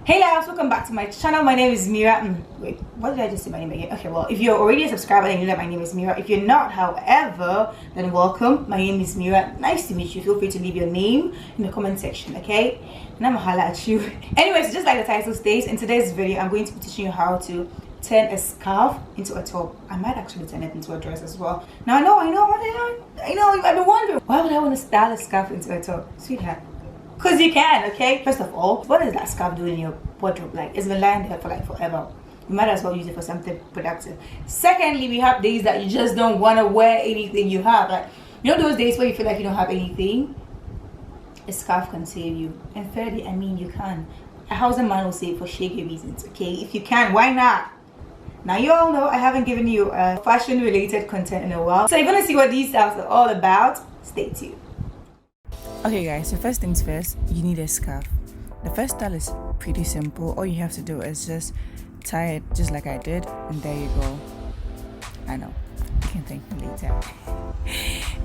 Hey guys, welcome back to my channel. My name is Mira. Wait, what did I just say my name again? Okay, well, if you're already a subscriber, then you know that my name is Mira. If you're not, however, then welcome. My name is Mira. Nice to meet you. Feel free to leave your name in the comment section, okay? And I'm gonna holla at you. Anyways, just like the title states, in today's video, I'm going to be teaching you how to turn a scarf into a top. I might actually turn it into a dress as well. Now, I know, you might be wondering, why would I want to style a scarf into a top? Sweetheart, because you can, okay? First of all, what is that scarf doing in your wardrobe? Like, it's been lying there for like forever. You might as well use it for something productive. Secondly, we have days that you just don't want to wear anything you have. Like, you know those days where you feel like you don't have anything? A scarf can save you. And thirdly, I mean, you can. A housing man will say for shaggy reasons, okay? If you can, why not? Now, you all know I haven't given you fashion related content in a while. So if you want to see what these styles are all about, stay tuned. Okay guys, so first things first, you need a scarf. The first style is pretty simple. All you have to do is just tie it just like I did, and there you go. I know, you can thank me later.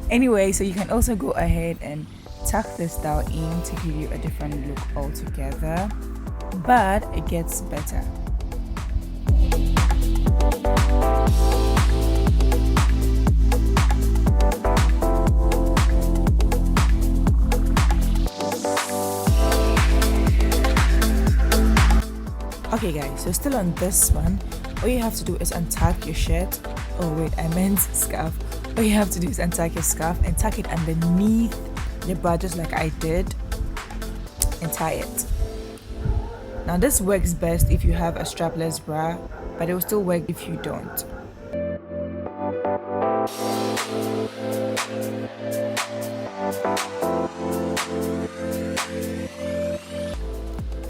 Anyway, so you can also go ahead and tuck this style in to give you a different look altogether, but it gets better. Okay guys, so still on this one, all you have to do is untuck your shirt. Oh wait, I meant scarf. All you have to do is untuck your scarf and tuck it underneath your bra just like I did and tie it. Now this works best if you have a strapless bra, but it will still work if you don't.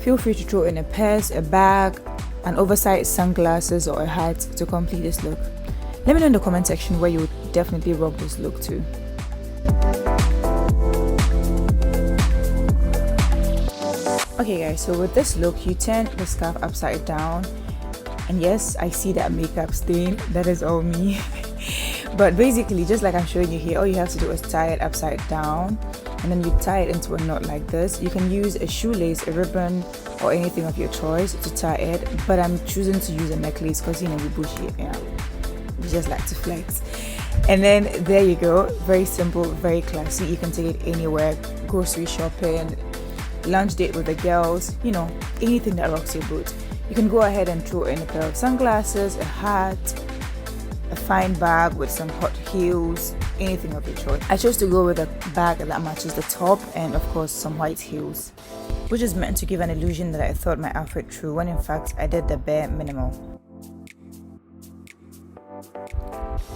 Feel free to throw in a purse, a bag, an oversized sunglasses or a hat to complete this look. Let me know in the comment section where you would definitely rock this look too. Okay guys, so with this look, you turn the scarf upside down. And yes, I see that makeup stain. That is all me. But basically, just like I'm showing you here, all you have to do is tie it upside down. And then you tie it into a knot like this. You can use a shoelace, a ribbon, or anything of your choice to tie it, but I'm choosing to use a necklace because, you know, we bushy, yeah, we just like to flex. And then there you go, very simple, very classy. You can take it anywhere, grocery shopping, lunch date with the girls, you know, anything that rocks your boat. You can go ahead and throw in a pair of sunglasses, a hat, a fine bag with some hot heels, anything of your choice. I chose to go with a bag that matches the top and of course some white heels, which is meant to give an illusion that I thought my outfit through, when in fact I did the bare minimum.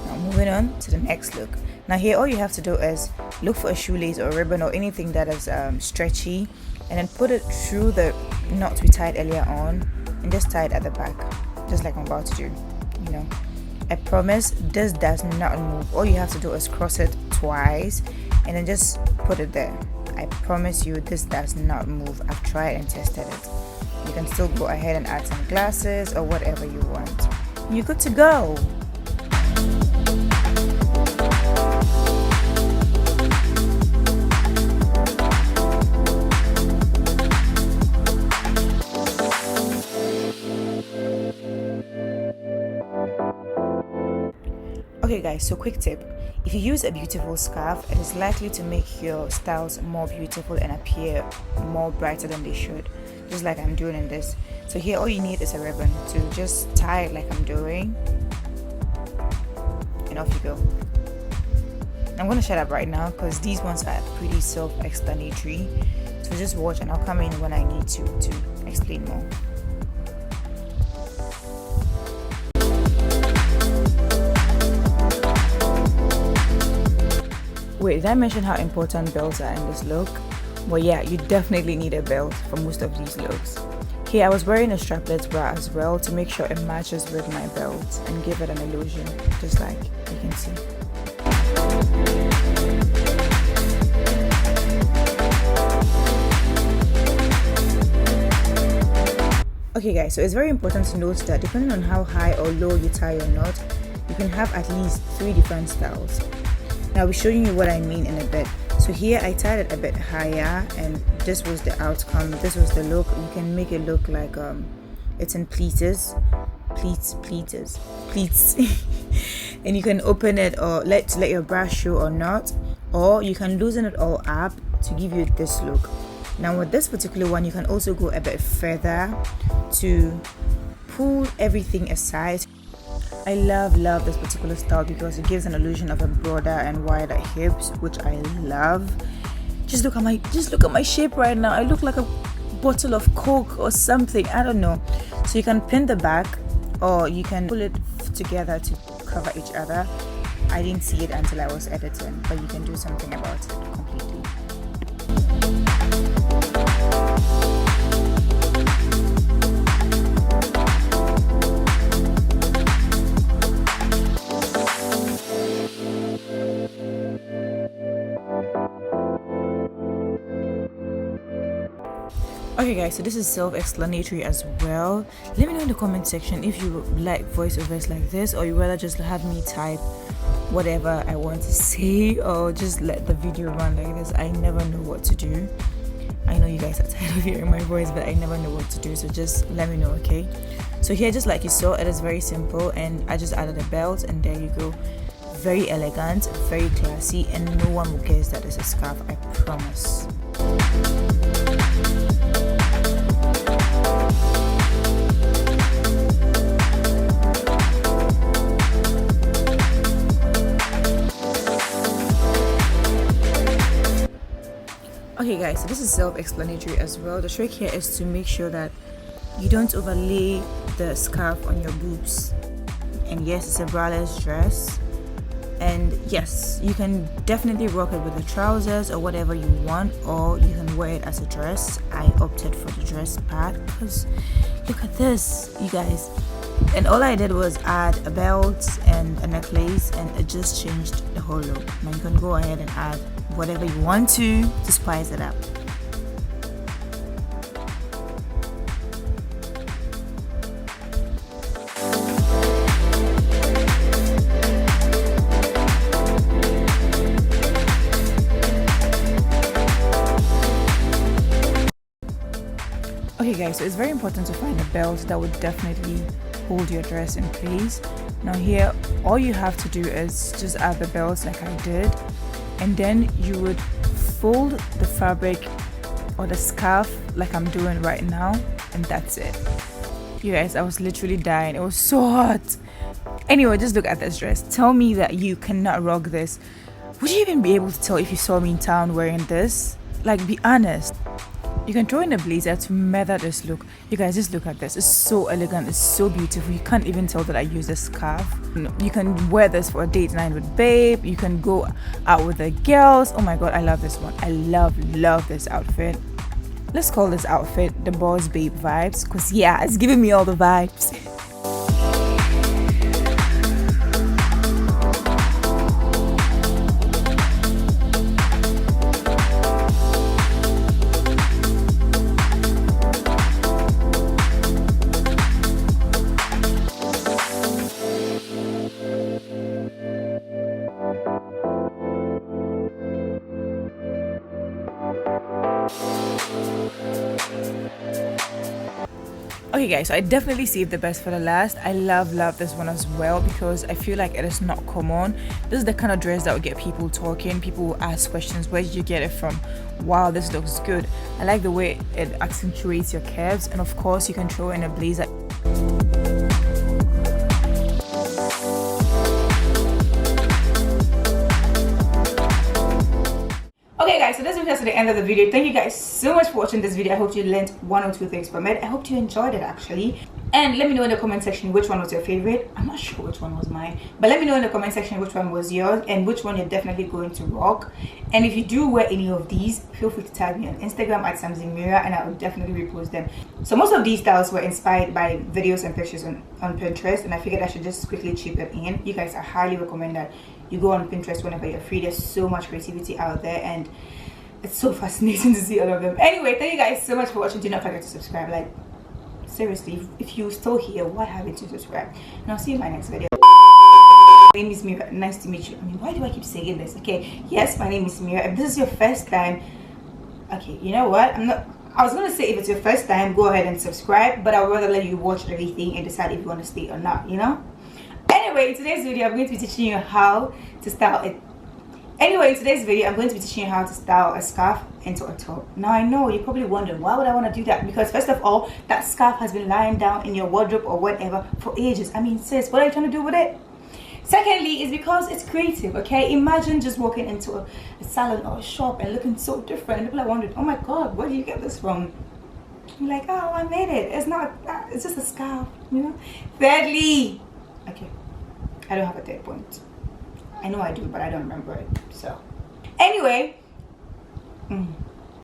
Now moving on to the next look. Now here all you have to do is look for a shoelace or a ribbon or anything that is stretchy, and then put it through the knot we tied earlier on and just tie it at the back, just like I'm about to do, you know. I promise this does not move. All you have to do is cross it twice and then just put it there. I promise you this does not move. I've tried and tested it. You can still go ahead and add some glasses or whatever you want. You're good to go. Okay guys, so quick tip. If you use a beautiful scarf, it is likely to make your styles more beautiful and appear more brighter than they should, just like I'm doing in this. So here all you need is a ribbon to just tie it like I'm doing, and off you go. I'm going to shut up right now because these ones are pretty self-explanatory, so just watch and I'll come in when I need to explain more. Wait, did I mention how important belts are in this look? Well yeah, you definitely need a belt for most of these looks. Here I was wearing a strapless bra as well to make sure it matches with my belt and give it an illusion, just like you can see. Okay guys, so it's very important to note that depending on how high or low you tie your knot, you can have at least 3 different styles. Now I'll be showing you what I mean in a bit. So here I tied it a bit higher, and this was the outcome. This was the look. You can make it look like it's in pleats and you can open it or let your brush show or not, or you can loosen it all up to give you this look. Now with this particular one, you can also go a bit further to pull everything aside. I love this particular style because it gives an illusion of a broader and wider hips, which I love. Just look at my shape right now. I look like a bottle of Coke or something, I don't know. So you can pin the back, or you can pull it together to cover each other. I didn't see it until I was editing, but you can do something about it completely. Okay guys, so this is self-explanatory as well. Let me know in the comment section if you like voiceovers like this, or you rather just have me type whatever I want to say, or just let the video run like this. I never know what to do. I know you guys are tired of hearing my voice, but I never know what to do, so just let me know, okay? So here, just like you saw, it is very simple, and I just added a belt, and there you go. Very elegant, very classy, and no one will guess that it's a scarf, I promise. Okay guys, so this is self-explanatory as well. The trick here is to make sure that you don't overlay the scarf on your boobs. And yes, it's a braless dress, and yes, you can definitely rock it with the trousers or whatever you want, or you can wear it as a dress. I opted for the dress part because look at this, you guys. And all I did was add a belt and a necklace, and it just changed the whole look. Now you can go ahead and add whatever you want to spice it up. Okay guys, so it's very important to find a belt that would definitely hold your dress in place. Now here, all you have to do is just add the belt like I did, and then you would fold the fabric or the scarf like I'm doing right now, and that's it. You guys, I was literally dying. It was so hot. Anyway, just look at this dress. Tell me that you cannot rock this. Would you even be able to tell if you saw me in town wearing this? Like, be honest. You can throw in a blazer to murder this look. You guys, just look at this. It's so elegant. It's so beautiful. You can't even tell that I use a scarf. You can wear this for a date night with babe. You can go out with the girls. Oh my god, I love this one. I love this outfit. Let's call this outfit the boss babe vibes, because yeah, it's giving me all the vibes. Okay guys, so I definitely saved the best for the last. I love this one as well because I feel like it is not common. This is the kind of dress that will get people talking. People will ask questions, where did you get it from? Wow, this looks good. I like the way it accentuates your curves, and of course you can throw in a blazer. Okay guys, so this brings us to the end of the video. Thank you guys so much for watching this video. I hope you learned one or two things from it. I hope you enjoyed it actually. And let me know in the comment section which one was your favorite. I'm not sure which one was mine, but let me know in the comment section which one was yours and which one you're definitely going to rock. And if you do wear any of these, feel free to tag me on Instagram at favourit, and I will definitely repost them. So most of these styles were inspired by videos and pictures on Pinterest, and I figured I should just quickly chip them in. You guys, I highly recommend that you go on Pinterest whenever you're free. There's so much creativity out there, and it's so fascinating to see all of them. Anyway, thank you guys so much for watching. Do not forget to subscribe. Like, seriously, if you're still here, why haven't you subscribed? And I'll see you in my next video. My name is Mira. Nice to meet you. I mean, why do I keep saying this? Okay, yes, my name is Mira. If this is your first time, okay, you know what? I was gonna say if it's your first time, go ahead and subscribe, but I'd rather let you watch everything and decide if you want to stay or not, you know? Anyway, in today's video, I'm going to be teaching you how to style it. Anyway, in today's video, I'm going to be teaching you how to style a scarf into a top. Now, I know you're probably wondering, why would I want to do that? Because first of all, that scarf has been lying down in your wardrobe or whatever for ages. I mean, sis, what are you trying to do with it? Secondly, is because it's creative, okay? Imagine just walking into a salon or a shop and looking so different. And people are wondering, oh my God, where did you get this from? You're like, oh, I made it. It's not, it's just a scarf, you know? Thirdly, okay, I don't have a third point. I know I do, but I don't remember it. So, anyway,